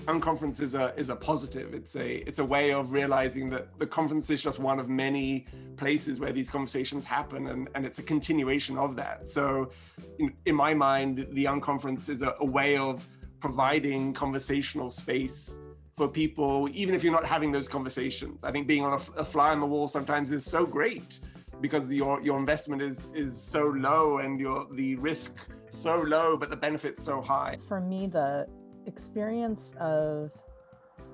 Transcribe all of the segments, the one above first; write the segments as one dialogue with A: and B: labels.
A: Unconference is a positive. It's a way of realizing that the conference is just one of many places where these conversations happen, and it's a continuation of that. So in my mind, the Unconference is a way of providing conversational space for people, even if you're not having those conversations. I think being on a fly on the wall sometimes is so great because your investment is so low and the risk so low, but the benefit's so high.
B: For me, the experience of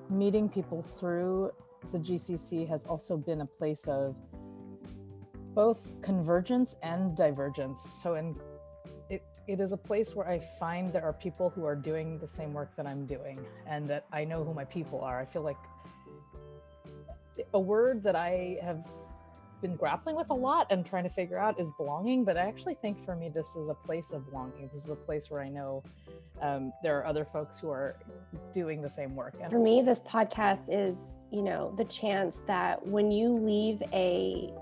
B: meeting people through the GCC has also been a place of both convergence and divergence. So it is a place where I find there are people who are doing the same work that I'm doing and that I know who my people are. I feel like a word that I have been grappling with a lot and trying to figure out is belonging, but I actually think for me this is a place of belonging. This is a place where I know there are other folks who are doing the same work.
C: For me, this podcast is, the chance that when you leave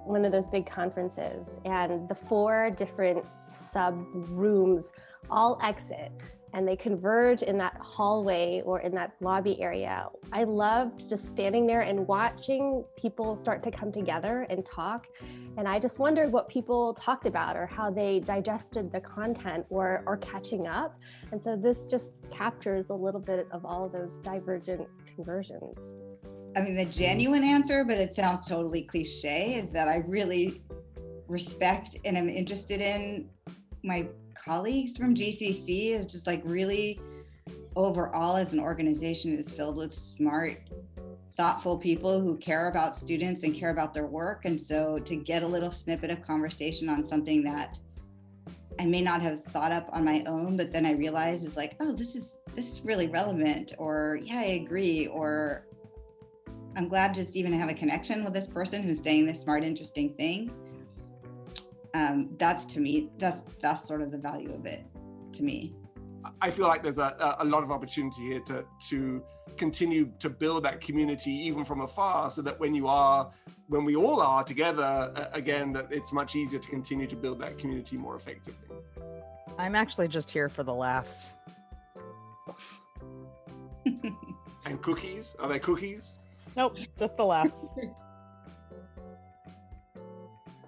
C: one of those big conferences and the 4 different sub rooms all exit and they converge in that hallway or in that lobby area. I loved just standing there and watching people start to come together and talk. And I just wondered what people talked about or how they digested the content or catching up. And so this just captures a little bit of all of those divergent conversions.
D: I mean, the genuine answer, but it sounds totally cliche, is that I really respect and am interested in my colleagues from GCC. It's just like really overall as an organization is filled with smart, thoughtful people who care about students and care about their work. And so to get a little snippet of conversation on something that I may not have thought up on my own, but then I realize is like, oh, this is really relevant, or yeah, I agree, or I'm glad just even to have a connection with this person who's saying this smart, interesting thing. That's to me, that's sort of the value of it to me.
A: I feel like there's a lot of opportunity here to continue to build that community even from afar, so that when we all are together again, that it's much easier to continue to build that community more effectively.
B: I'm actually just here for the laughs.
A: And cookies? Are there cookies?
B: Nope, just the laughs.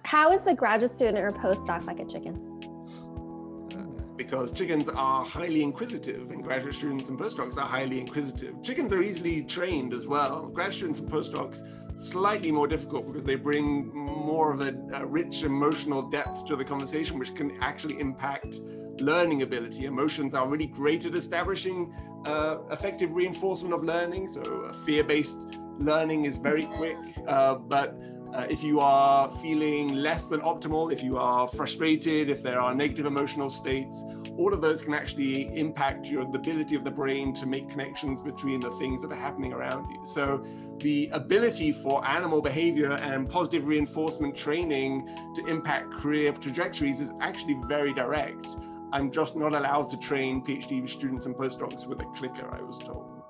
C: How is a graduate student or postdoc like a chicken?
A: Because chickens are highly inquisitive, and graduate students and postdocs are highly inquisitive. Chickens are easily trained as well. Graduate students and postdocs, slightly more difficult because they bring more of a rich emotional depth to the conversation, which can actually impact learning ability. Emotions are really great at establishing effective reinforcement of learning. So fear-based learning is very quick, but if you are feeling less than optimal, if you are frustrated, if there are negative emotional states, all of those can actually impact the ability of the brain to make connections between the things that are happening around you. So the ability for animal behavior and positive reinforcement training to impact career trajectories is actually very direct. I'm just not allowed to train PhD students and postdocs with a clicker, I was told.